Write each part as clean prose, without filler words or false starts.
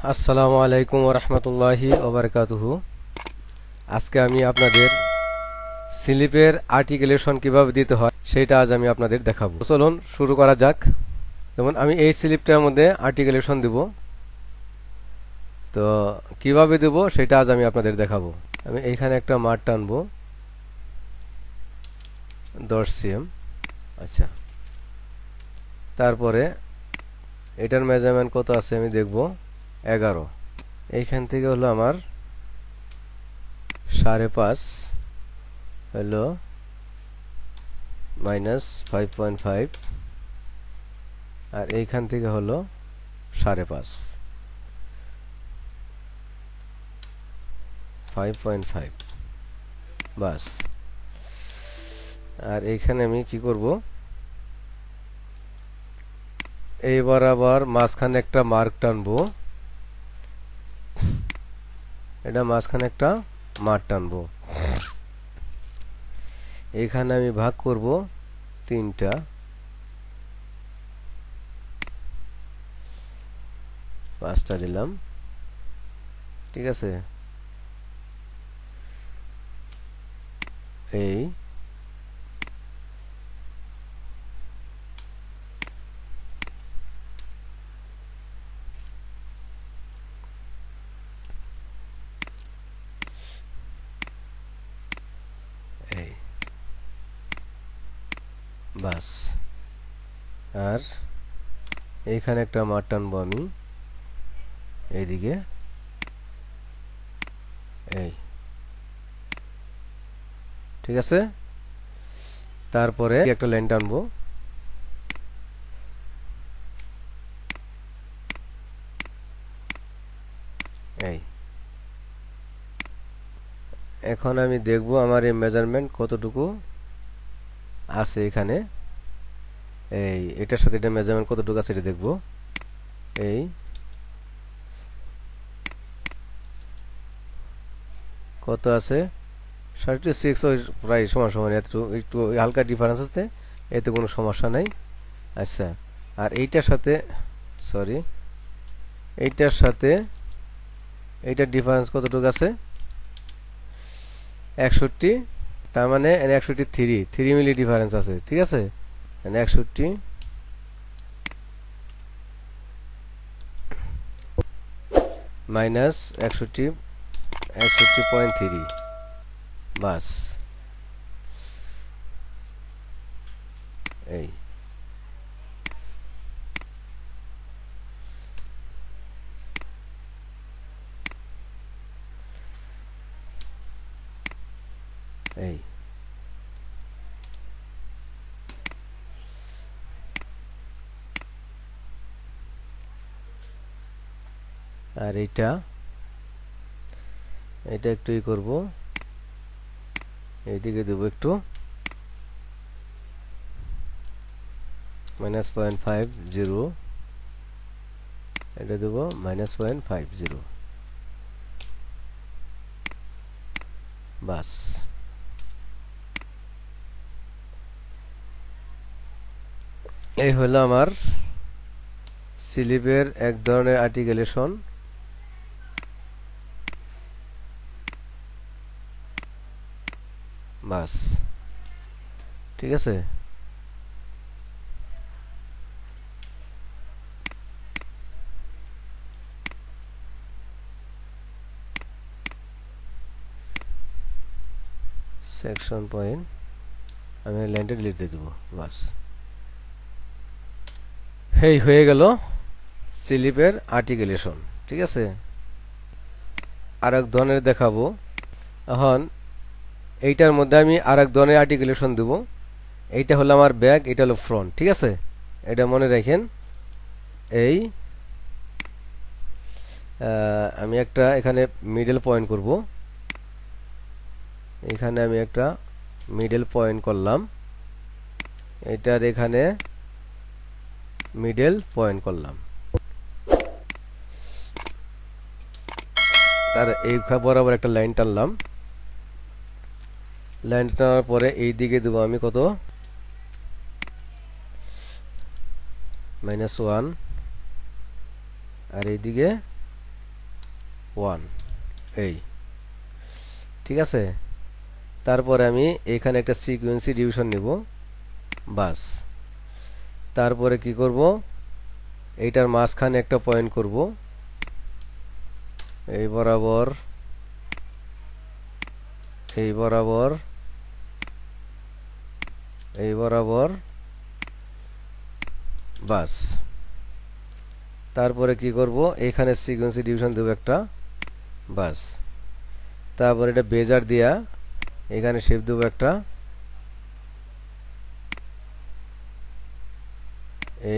আসসালামু আলাইকুম ওয়া রাহমাতুল্লাহি ওয়া বারাকাতুহু। আজকে আমি আপনাদের স্লিপের আর্টিকুলেশন কিভাবে দিতে হয় সেটা আজ আমি আপনাদের দেখাবো। চলুন শুরু করা যাক। যেমন আমি এই স্লিপটার মধ্যে আর্টিকুলেশন দেব, তো কিভাবে দেব সেটা আজ আমি আপনাদের দেখাবো। আমি এইখানে একটা মার্ক টানবো 10 cm। আচ্ছা, তারপরে এটার মেজারমেন্ট কত আছে আমি দেখব 11। এইখান থেকে হলো আমার 5.5 হলো -5.5, আর এইখান থেকে হলো 5.5, 5.5 বাস। আর এইখানে আমি কি করব, এইবার আবার মাঝখানে একটা মার্ক টানবো, এটা মাঝখানে একটা মার্ক টানবো। এখানে আমি ভাগ করব 3টা, 5টা দিলাম, ঠিক আছে। এই বাস। আর এইখানে একটা মার্ক টানবো আমি এইদিকে, এই ঠিক আছে। তারপরে একটা লাইন টানবো, এই। এখন আমি দেখব আমার এই মেজারমেন্ট কতটুকু আছে এখানে। এটার সাথে এটা মেজারমেন্ট কতটুকু আছে এটা দেখব। এই কত আছে 6.5, প্রায় সমান সমান, একটু হালকা ডিফারেন্স আছে, এতে কোনো সমস্যা নাই। আচ্ছা, আর এইটার সাথে সরি এইটার সাথে এইটার ডিফারেন্স কতটুকু আছে 61, তার মানে 61 মিলি ডিফারেন্স আছে, ঠিক আছে। 61 মাইনাস 61.3 বাস। এই এই আর এটা একটু ই করব, এইদিকে দেব একটু -0.50, এটা দেব -0.50 বাস। এই হলো আমার স্লিপের এক ধরনের আর্টিকুলেশন। বাস, ঠিক আছে। সেকশন পয়েন্ট আমি লাইনটা ডিলিট দিয়ে দেবো, বাস। এই হয়ে গেল স্লিপের আর্টিকুলেশন, ঠিক আছে। আর এক ধরনের দেখাবো এখন। এইটার মধ্যে আমি আর এক ধরনের আর্টিকুলেশন দেব। এইটা হলো আমার ব্যাক, এটা হলো ফ্রন্ট, ঠিক আছে। এটা মনে রাখেন। এই আমি একটা এখানে মিডল পয়েন্ট করব, এখানে আমি একটা মিডল পয়েন্ট করলাম, এটার এখানে মিডল পয়েন্ট করলাম। তার এই বরাবর একটা লাইন টানলাম, লাইন টানার পরে এই দিকে দেবো আমি কত -1, আর এইদিকে 1 এই ঠিক আছে। তারপরে আমি এখানে একটা সিকোয়েন্সি ডিভিশন নিব বাস। তারপরে কি করব, এইটার মাঝখানে একটা পয়েন্ট করব, এই বরাবর এই বরাবর এই বরাবর বাস। তারপরে কি করব, এখানে সিকোয়েন্সি ডিভিশন দেব একটা বাস। তারপরে এটা বেজার দিয়া এখানে শেপ দেব একটা,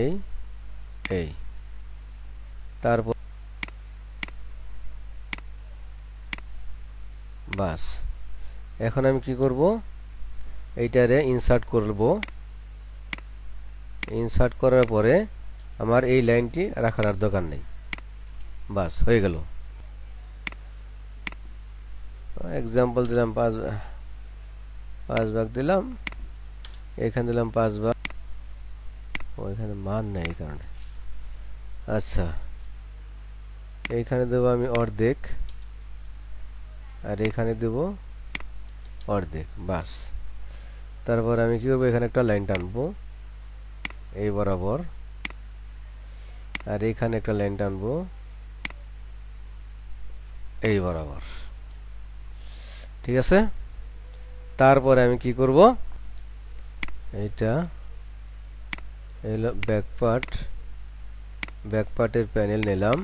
এই এই তারপর বাস। এখন আমি কি করব, এইটারে ইনসার্ট করব। ইনসার্ট করার পরে আমার এই লাইনটি রাখার আর দরকার নেই, বাস হয়ে গেল। এক্সাম্পল দিলাম 5 ভাগ দিলাম, এখানে দিলাম 5 ভাগ, ওইখানে মান নেই এই কারণে। আচ্ছা, এইখানে দেব আমি অর্ধেক, আর এখানে দেব অর্ধেক, বাস। তারপর আমি কি করব, এখানে একটা লাইন টানবো এই বরাবর, আর এখানে একটা লাইন টানবো এই বরাবর, ঠিক আছে। তারপরে আমি কি করব, এইটা হলো ব্যাক পার্টের প্যানেল নিলাম,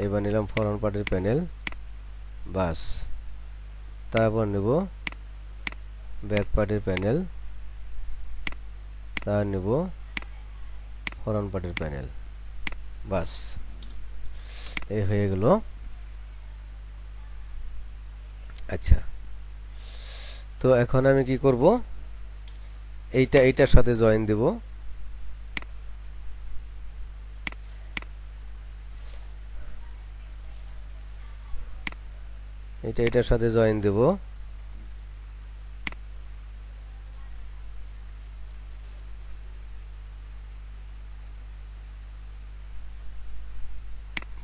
এবার নিলাম ফ্রন্ট পার্টের প্যানেল, বাস। তারপর নেব ব্যাক পার্টের প্যানেল, তার নেব ফ্রন্ট পার্টের প্যানেল, বাস। এই হয়ে গেল। আচ্ছা, তো এখন আমি কি করব, এইটার সাথে জয়েন দেব, এটার সাথে জয়েন দেব,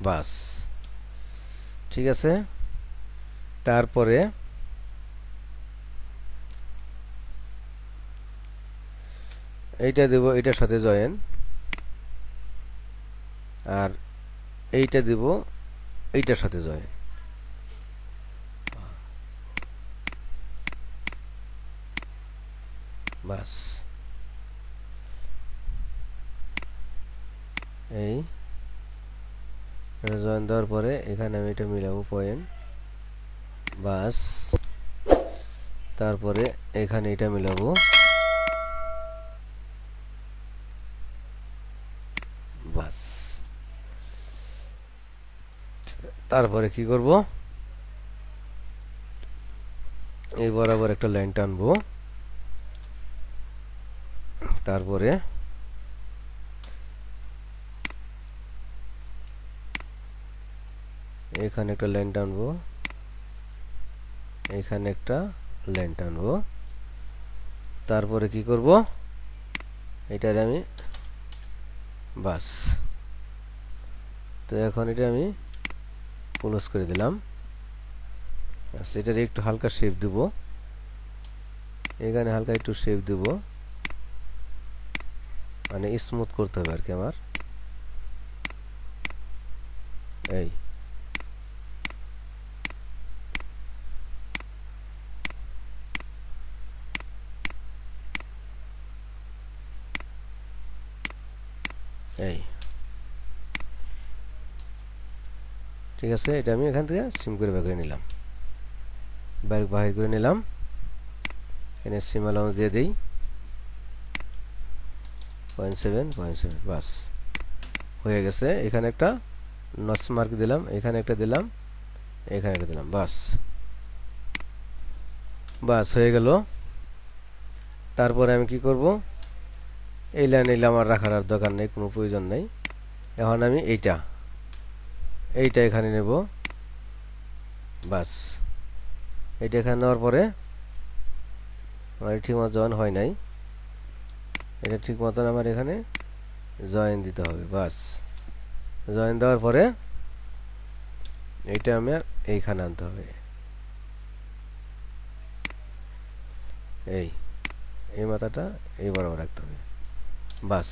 বাস, ঠিক আছে। তারপরে এইটা দেব এটার সাথে জয়েন, আর এইটা দেব এইটার সাথে জয়েন, বাস। এই জয়েন দেওয়ার পরে এখানে আমি এটা মিলাবো পয়েন্ট, বাস। তারপরে এখানে এটা মিলাবো, বাস। তারপরে কি করব, এই বরাবর একটা লাইন টানবো, তারপরে এখানে একটা লাইন টানবো, এখানে একটা লাইন টানবো। তারপরে কি করব, এটারে আমি বাস। তো এখন এটা আমি ক্লোজ করে দিলাম। আচ্ছা, এটারে একটু হালকা শেপ দেব, এখানে হালকা একটু শেপ দেব, মানে স্মুথ করতে হবে আর কি আমার, এই এই ঠিক আছে। এটা আমি এখান থেকে সিম করে বের করে নিলাম, বাহির করে নিলাম। এখানে সিম অ্যালাউন্স দিয়ে দেই 0.7 বাস হয়ে গেছে। এখানে একটা নচ মার্ক দিলাম, এখানে একটা দিলাম, এখানে একটা দিলাম, বাস হয়ে গেল। তারপরে আমি কি করব, এই লাইন আমার রাখার আর দরকার নেই, কোনো প্রয়োজন নেই। এখন আমি এইটা এখানে নেব, বাস। এইটা এখানে নেওয়ার পরে আমার ঠিক মতো জয়েন হয় নাই, এটা ঠিক মতন আমার এখানে জয়েন দিতে হবে, বাস। জয়েন দেওয়ার পরে এইটা আমার এইখানে আনতে হবে, এই মাথাটা এই বরাবর রাখতে হবে। বাস,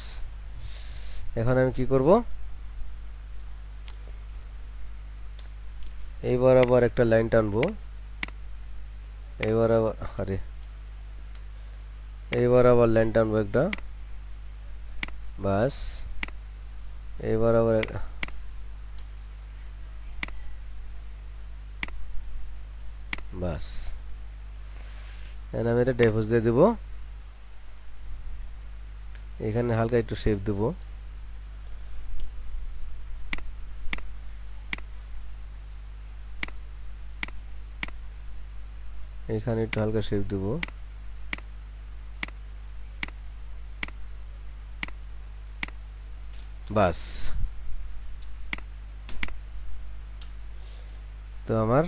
এখন আমি কি করব, এই বরাবর একটা লাইন টানবো, এই বরাবর এই বরাবর লাইন টানবো একটা। বাস, এই বরাবর বাস, আমি এটা ডেপোজ দিয়ে দেব। এখানে হালকা একটু শেপ দেব, এখানে একটু হালকা শেপ দেব। বাস, তো আমার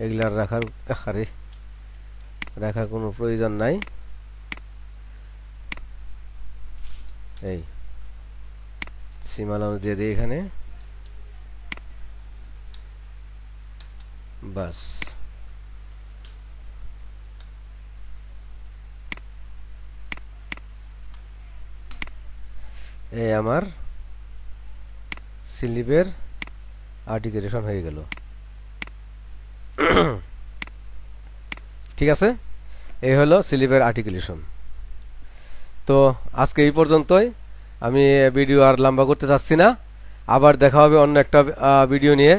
এগুলার রাখার কোনো প্রয়োজন নাই। এই সীমানা দিয়ে দিই এখানে। বাস, এই আমার স্লিপের আর্টিকুলেশন হয়ে গেল। ঠিক আছে, এই হলো স্লিপের আর্টিকুলেশন। তো আজকে এই পর্যন্তই, আমি ভিডিও আর লম্বা করতে চাচ্ছি না। আবার দেখা হবে অন্য একটা ভিডিও নিয়ে।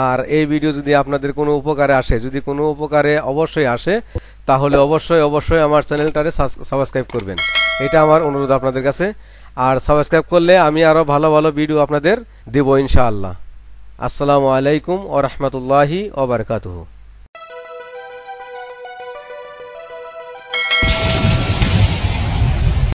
আর এই ভিডিও যদি আপনাদের কোনো উপকারে আসে, যদি কোনো উপকারে অবশ্যই আসে, তাহলে অবশ্যই আমার চ্যানেলটারে সাবস্ক্রাইব করবেন, এটা আমার অনুরোধ আপনাদের কাছে। আর সাবস্ক্রাইব করলে আমি আরো ভালো ভালো ভিডিও আপনাদের দেব ইনশাআল্লাহ। আসসালামু আলাইকুম ওয়া রাহমাতুল্লাহি ওয়া বারাকাতুহু।